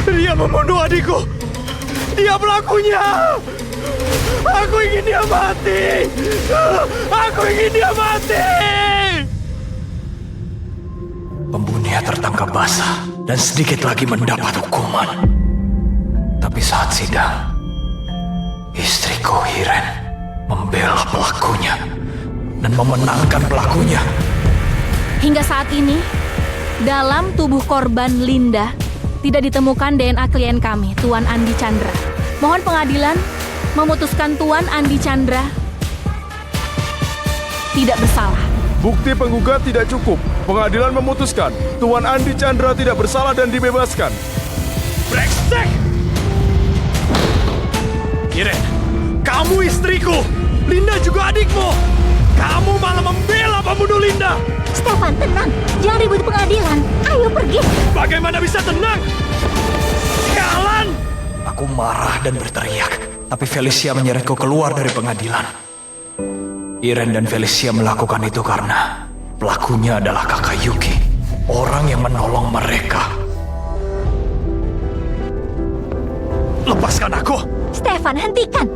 Dia membunuh adikku. Dia pelakunya. Aku ingin dia mati. Aku ingin dia mati. Pembunuhnya tertangkap basah dan sedikit lagi mendapat hukuman. Tapi saat sidang, istriku Iren membela pelakunya dan memenangkan pelakunya. Hingga saat ini, dalam tubuh korban Linda tidak ditemukan DNA klien kami, Tuan Andi Chandra. Mohon pengadilan memutuskan Tuan Andi Chandra tidak bersalah. Bukti penggugat tidak cukup. Pengadilan memutuskan Tuan Andi Chandra tidak bersalah dan dibebaskan. Brengsek! Iren, kamu istriku. Linda juga adikmu. Kamu malah membela pembunuh Linda. Stefan, tenang. Jangan ribut di pengadilan. Ayo pergi. Bagaimana bisa tenang? Sialan! Aku marah dan berteriak, tapi Felicia menyeretku keluar dari pengadilan. Iren dan Felicia melakukan itu karena pelakunya adalah kakak Yuki, orang yang menolong mereka. Lepaskan aku! Stefan, hentikan.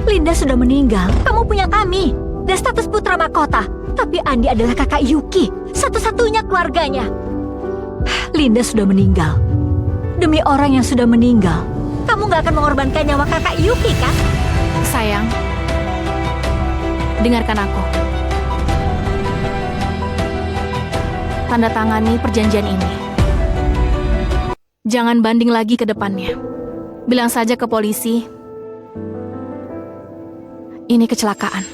Linda sudah meninggal. Kamu punya kami. Dan status putra mahkota. Tapi Andi adalah kakak Yuki. Satu-satunya keluarganya. Linda sudah meninggal. Demi orang yang sudah meninggal, kamu gak akan mengorbankan nyawa kakak Yuki, kan? Sayang, dengarkan aku. Tanda tangani perjanjian ini. Jangan banding lagi ke depannya. Bilang saja ke polisi, ini kecelakaan.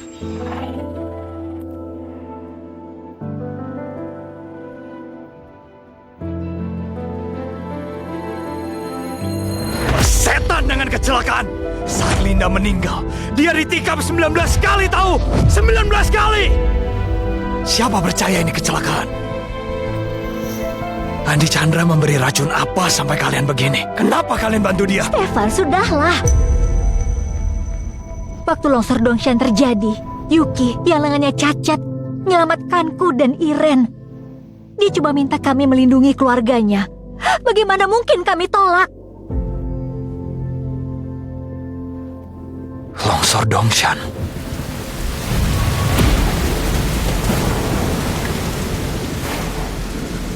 Setan dengan kecelakaan. Saat Linda meninggal, dia ditikam 19 kali tahu. 19 kali. Siapa percaya ini kecelakaan? Andi Chandra memberi racun apa sampai kalian begini? Kenapa kalian bantu dia? Stefan, sudahlah. Waktu longsor Dongshan terjadi, Yuki yang lengannya cacat menyelamatkanku dan Iren. Dia cuma minta kami melindungi keluarganya. Bagaimana mungkin kami tolak? Longsor Dongshan.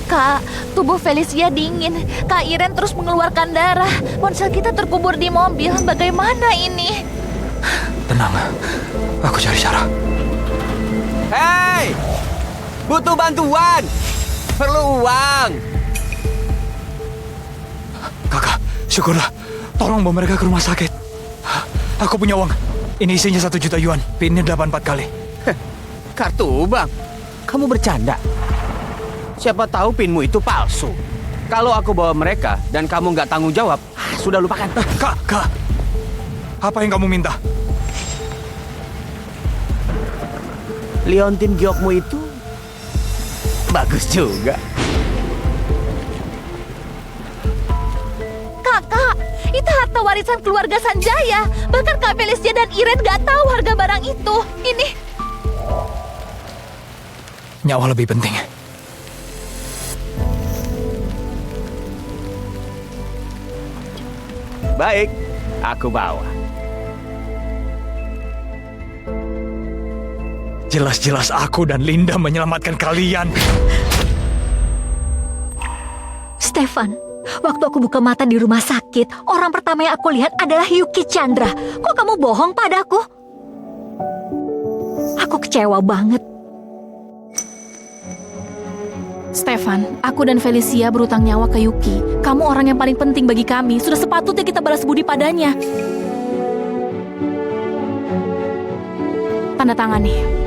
Kak, tubuh Felicia dingin. Kak Iren terus mengeluarkan darah. Ponsel kita terkubur di mobil. Bagaimana ini? Tenang, aku cari cara. Hei! Butuh bantuan! Perlu uang! Kakak, syukurlah. Tolong bawa mereka ke rumah sakit. Aku punya uang. Ini isinya 1 juta yuan. Pinnya 84 kali. Kartu bang, kamu bercanda? Siapa tahu pinmu itu palsu. Kalau aku bawa mereka dan kamu nggak tanggung jawab, sudah lupakan. Kak, apa yang kamu minta? Liontin giokmu itu bagus juga. Kakak, itu harta warisan keluarga Sanjaya. Bahkan Kak Felicia dan Iren gak tahu harga barang itu. Ini Nyawa lebih penting. Baik, aku bawa. Jelas-jelas aku dan Linda menyelamatkan kalian. Stefan, waktu aku buka mata di rumah sakit, orang pertama yang aku lihat adalah Yuki Chandra. Kok kamu bohong padaku? Aku kecewa banget. Stefan, aku dan Felicia berutang nyawa ke Yuki. Kamu orang yang paling penting bagi kami. Sudah sepatutnya kita balas budi padanya. Tanda tangani.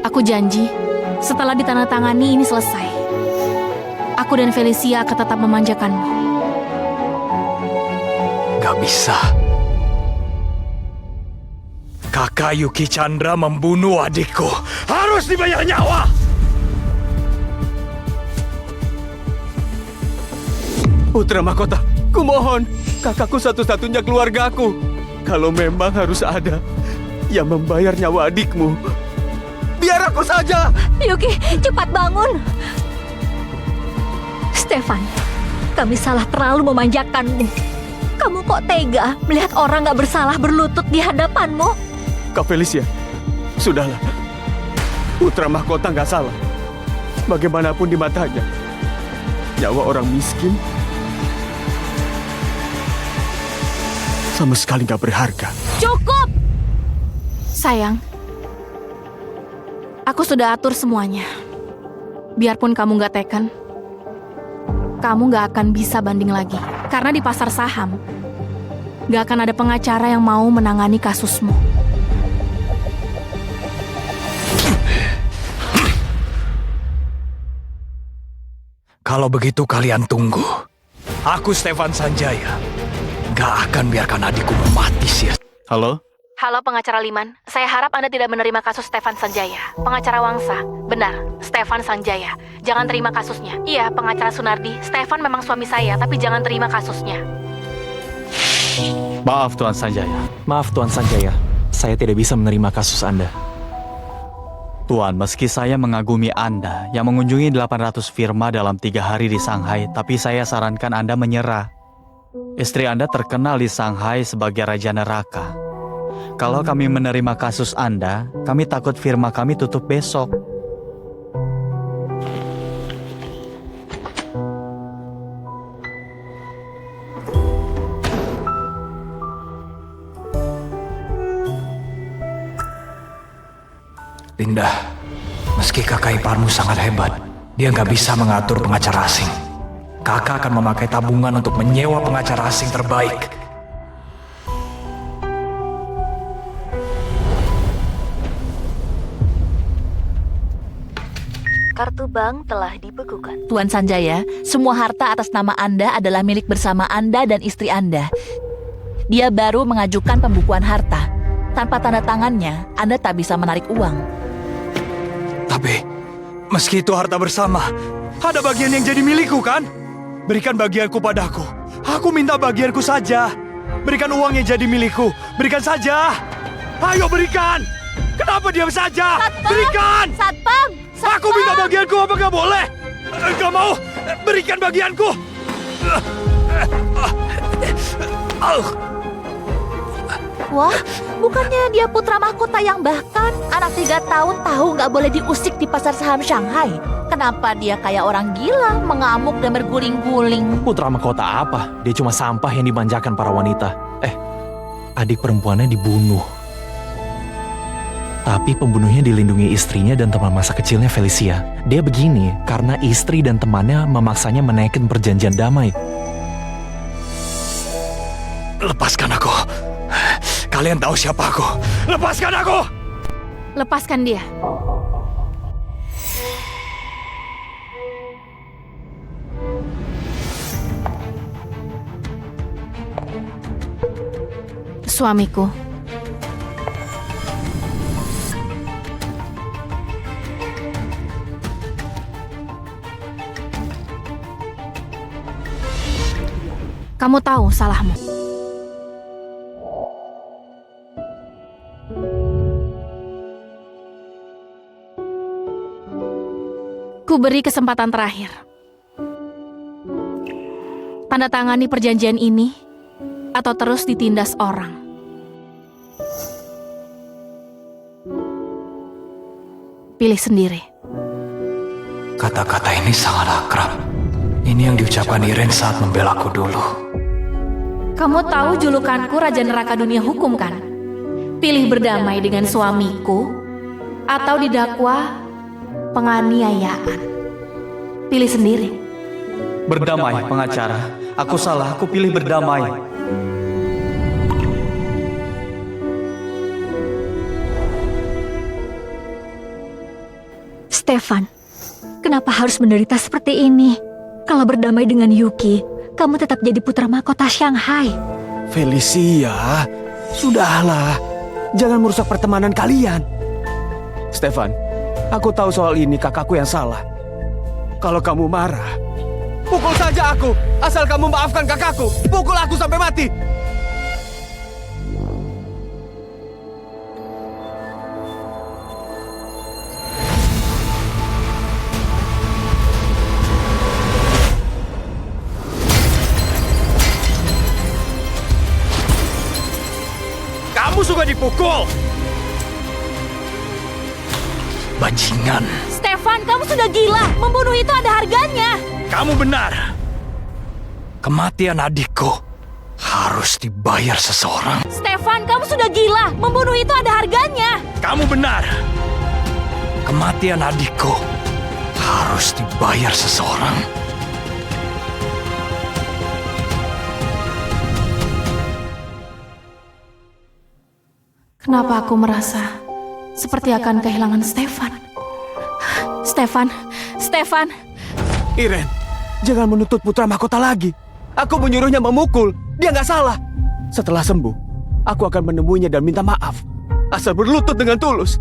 Aku janji, setelah ditandatangani ini selesai, aku dan Felicia akan tetap memanjakanmu. Gak bisa. Kakak Yuki Chandra membunuh adikku. Harus dibayar nyawa. Putra mahkota, kumohon, kakakku satu-satunya keluargaku. Kalau memang harus ada yang membayar nyawa adikmu, biar aku saja. Yuki, cepat bangun. Stefan, Kami salah terlalu memanjakanmu. Kamu kok tega melihat orang gak bersalah berlutut di hadapanmu? Kak Felicia, sudahlah. Putra mahkota nggak salah. Bagaimanapun di matanya, nyawa orang miskin sama sekali nggak berharga. Cukup! Sayang, aku sudah atur semuanya. Biarpun kamu nggak teken, kamu nggak akan bisa banding lagi. Karena di pasar saham, nggak akan ada pengacara yang mau menangani kasusmu. Kalau begitu kalian tunggu. Aku Stefan Sanjaya. Gak akan biarkan adikku mati sia. Halo? Halo pengacara Liman, saya harap Anda tidak menerima kasus Stefan Sanjaya. Pengacara Wangsa, benar, Stefan Sanjaya. Jangan terima kasusnya. Iya, pengacara Sunardi, Stefan memang suami saya, tapi jangan terima kasusnya. Maaf Tuan Sanjaya. Maaf Tuan Sanjaya. Saya tidak bisa menerima kasus Anda. Tuan, meski saya mengagumi Anda yang mengunjungi 800 firma dalam 3 hari di Shanghai, tapi saya sarankan Anda menyerah. Istri Anda terkenal di Shanghai sebagai Raja Neraka. Kalau kami menerima kasus Anda, kami takut firma kami tutup besok. Linda, meski kakak iparmu sangat hebat, dia nggak bisa mengatur pengacara asing. Kakak akan memakai tabungan untuk menyewa pengacara asing terbaik. Kartu bank telah dibekukan. Tuan Sanjaya, semua harta atas nama Anda adalah milik bersama Anda dan istri Anda. Dia baru mengajukan pembukuan harta. Tanpa tanda tangannya, Anda tak bisa menarik uang. Tapi, meski itu harta bersama, ada bagian yang jadi milikku kan? Berikan bagianku padaku. Aku minta bagianku saja. Berikan uang yang jadi milikku. Berikan saja. Ayo berikan. Kenapa diam saja? Satpam! Berikan. Satpam! Aku minta bagianku, apa gak boleh? Gak mau. Berikan bagianku. Wah, bukannya dia putra mahkota yang bahkan anak 3 tahun tahu nggak boleh diusik di pasar saham Shanghai. Kenapa dia kayak orang gila, mengamuk dan berguling-guling? Putra mahkota apa? Dia cuma sampah yang dimanjakan para wanita. Adik perempuannya dibunuh. Tapi pembunuhnya dilindungi istrinya dan teman masa kecilnya Felicia. Dia begini karena istri dan temannya memaksanya menaikkan perjanjian damai. Lepaskan aku. Kalian tahu siapa aku. Lepaskan aku. Lepaskan dia. Suamiku. Kamu tahu salahmu. Ku beri kesempatan terakhir. Tanda tangani perjanjian ini, atau terus ditindas orang. Pilih sendiri. Kata-kata ini sangat akrab. Ini yang diucapkan Iren saat membelaku dulu. Kamu tahu julukanku Raja Neraka Dunia Hukum kan? Pilih berdamai dengan suamiku, atau didakwa penganiayaan. Pilih sendiri. Berdamai, pengacara. Aku salah, aku pilih berdamai. Stefan, kenapa harus menderita seperti ini? Kalau berdamai dengan Yuki, kamu tetap jadi putra mahkota Shanghai. Felicia, sudahlah. Jangan merusak pertemanan kalian. Stefan, aku tahu soal ini kakakku yang salah. Kalau kamu marah, pukul saja aku. Asal kamu maafkan kakakku. Pukul aku sampai mati. suka dipukul? Bajingan. Stefan, kamu sudah gila. Membunuh itu ada harganya. Kamu benar. Kematian adikku harus dibayar seseorang. Stefan, kamu sudah gila. Membunuh itu ada harganya. Kamu benar. Kematian adikku harus dibayar seseorang. Kenapa aku merasa seperti akan kehilangan Stefan? Stefan. Iren, jangan menuntut putra mahkota lagi. Aku menyuruhnya memukul. Dia nggak salah. Setelah sembuh, aku akan menemuinya dan minta maaf. Asal berlutut dengan tulus,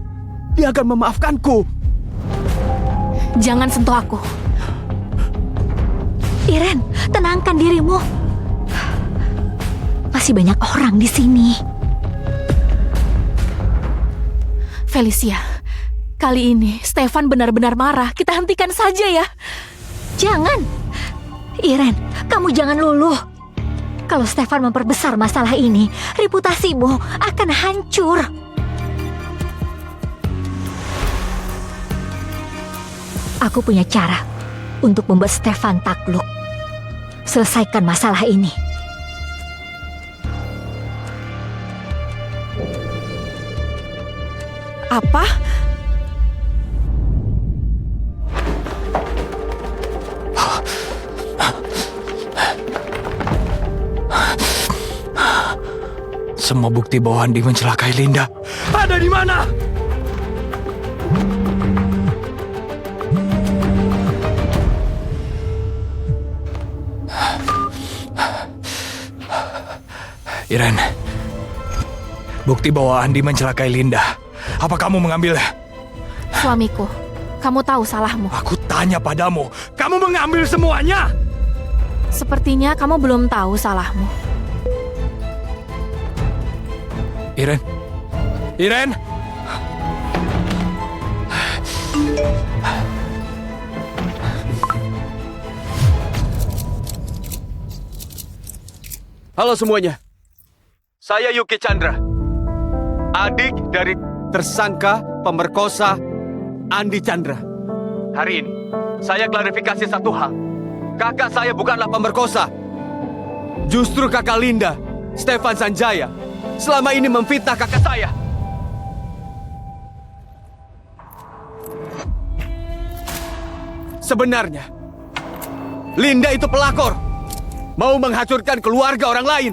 dia akan memaafkanku. Jangan sentuh aku. Iren, tenangkan dirimu. Masih banyak orang di sini. Felicia, kali ini Stefan benar-benar marah. Kita hentikan saja ya. Jangan. Iren, kamu jangan luluh. Kalau Stefan memperbesar masalah ini, reputasimu akan hancur. Aku punya cara untuk membuat Stefan takluk. Selesaikan masalah ini. Apa? Semua bukti bahwa Andi mencelakai Linda ada di mana? Iren, bukti bahwa Andi mencelakai Linda. Apa kamu mengambilnya? Suamiku, kamu tahu salahmu. Aku tanya padamu, kamu mengambil semuanya? Sepertinya kamu belum tahu salahmu. Iren? Halo semuanya. Saya Yuki Chandra. Adik dari tersangka pemerkosa Andi Chandra. Hari ini, saya klarifikasi satu hal. Kakak saya bukanlah pemerkosa. Justru kakak Linda, Stefan Sanjaya, selama ini memfitnah kakak saya. Sebenarnya, Linda itu pelakor. Mau menghancurkan keluarga orang lain.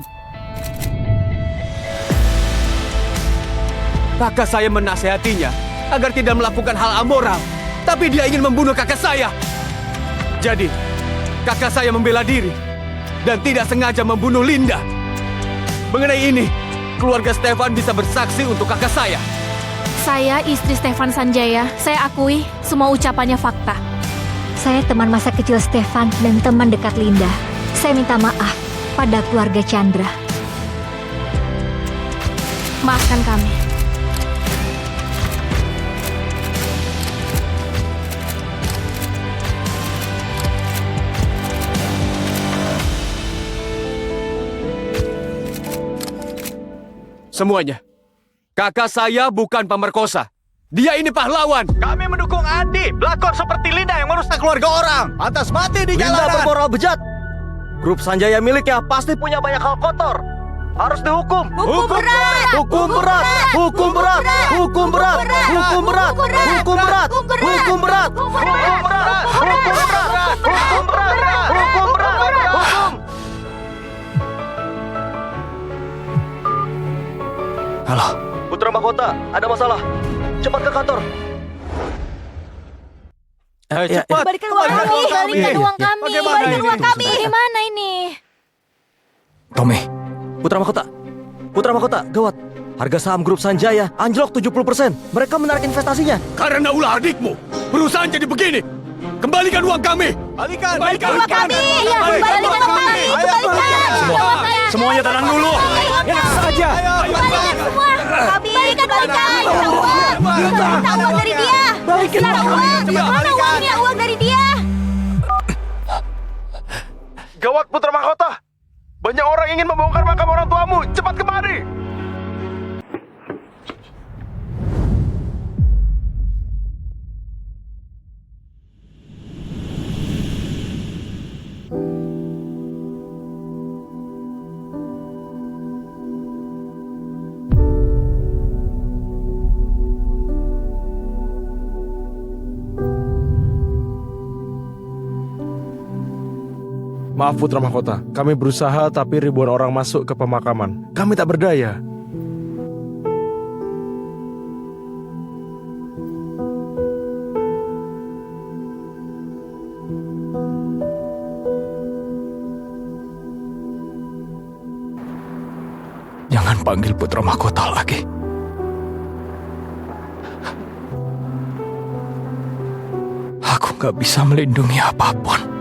Kakak saya menasehatinya agar tidak melakukan hal amoral. Tapi dia ingin membunuh kakak saya. Jadi, kakak saya membela diri dan tidak sengaja membunuh Linda. Mengenai ini, keluarga Stefan bisa bersaksi untuk kakak saya. Saya istri Stefan Sanjaya. Saya akui semua ucapannya fakta. Saya teman masa kecil Stefan dan teman dekat Linda. Saya minta maaf pada keluarga Chandra. Maafkan kami. Semuanya, kakak saya bukan pemerkosa. Dia ini pahlawan. Kami mendukung Andi, pelakor seperti Linda yang merusak keluarga orang. Pantas mati di jalanan. Linda bermoral bejat. Grup Sanjaya miliknya pasti punya banyak hal kotor. Harus dihukum. Hukum berat! Hukum berat. Hukum berat. Hukum berat. Hukum berat. Hukum berat. Hukum berat. Hukum berat. Hukum berat. Hukum berat. Hukum berat. Hukum. Halo. Putra Mahkota, ada masalah. Cepat ke kantor. Cepat. Balikan uang kami. Balikan uang kami. Balikan uang kami. Gimana ini? Tommy, Putra Mahkota, gawat. Harga saham grup Sanjaya anjlok 70%. Mereka menarik investasinya. Karena ulah adikmu, perusahaan jadi begini. Kembalikan uang kami. Balikan Uang kami. Iya, balikan uang kami. Balikan. semuanya tenang dulu. Enak saja. Balikan semua. Balikan. Minta uang dari dia. Minta uang. Mana uangnya? Uang dari dia. Gawat Putra Mahkota. Banyak orang ingin membongkar makam orang tuamu. Cepat kemari. Maaf Putra Mahkota, kami berusaha tapi ribuan orang masuk ke pemakaman. Kami tak berdaya. Jangan panggil Putra Mahkota lagi. Aku gak bisa melindungi apapun.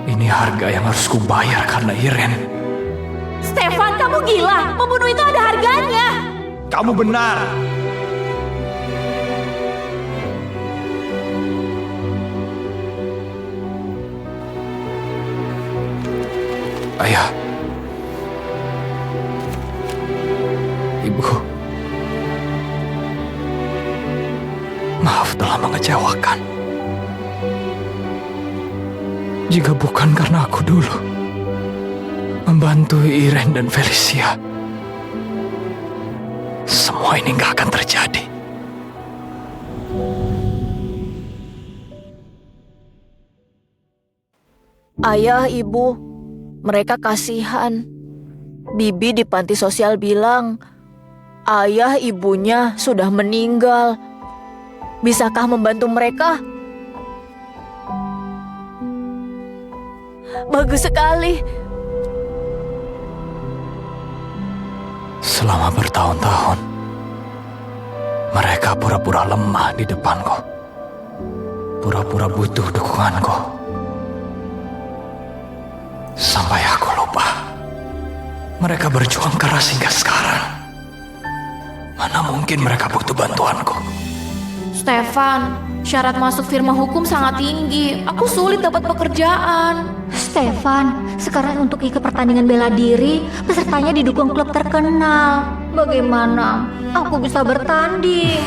Ini harga yang harus kubayar karena Iren. Stefan, kamu gila. Membunuh itu ada harganya. Kamu benar. Ayah. Ibu. Maaf telah mengecewakan. Jika bukan karena aku dulu membantu Iren dan Felicia, semua ini gak akan terjadi. Ayah, ibu, mereka kasihan. Bibi di panti sosial bilang, ayah ibunya sudah meninggal. Bisakah membantu mereka? Bagus sekali. Selama bertahun-tahun, mereka pura-pura lemah di depanku. Pura-pura butuh dukunganku. Sampai aku lupa. Mereka berjuang keras hingga sekarang. Mana mungkin mereka butuh bantuanku. Stefan, syarat masuk firma hukum sangat tinggi. Aku sulit dapat pekerjaan. Stefan, sekarang untuk ikut pertandingan bela diri, pesertanya didukung klub terkenal. Bagaimana aku bisa bertanding?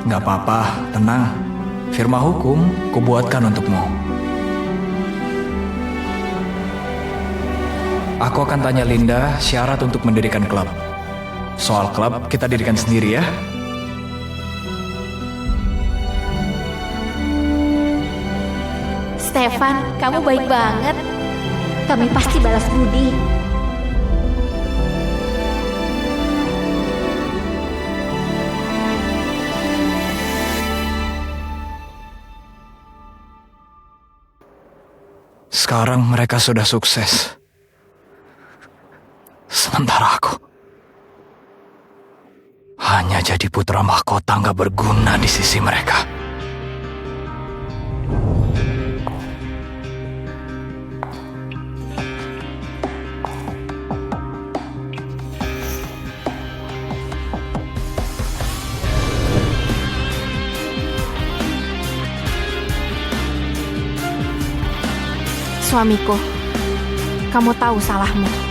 Gak apa-apa, tenang. Firma hukum kubuatkan untukmu. Aku akan tanya Linda syarat untuk mendirikan klub. Soal klub kita dirikan sendiri ya. Stefan, kamu baik banget. Kami pasti balas budi. Sekarang mereka sudah sukses. Sementara aku hanya jadi putra mahkota gak berguna di sisi mereka. Suamiku, kamu tahu salahmu.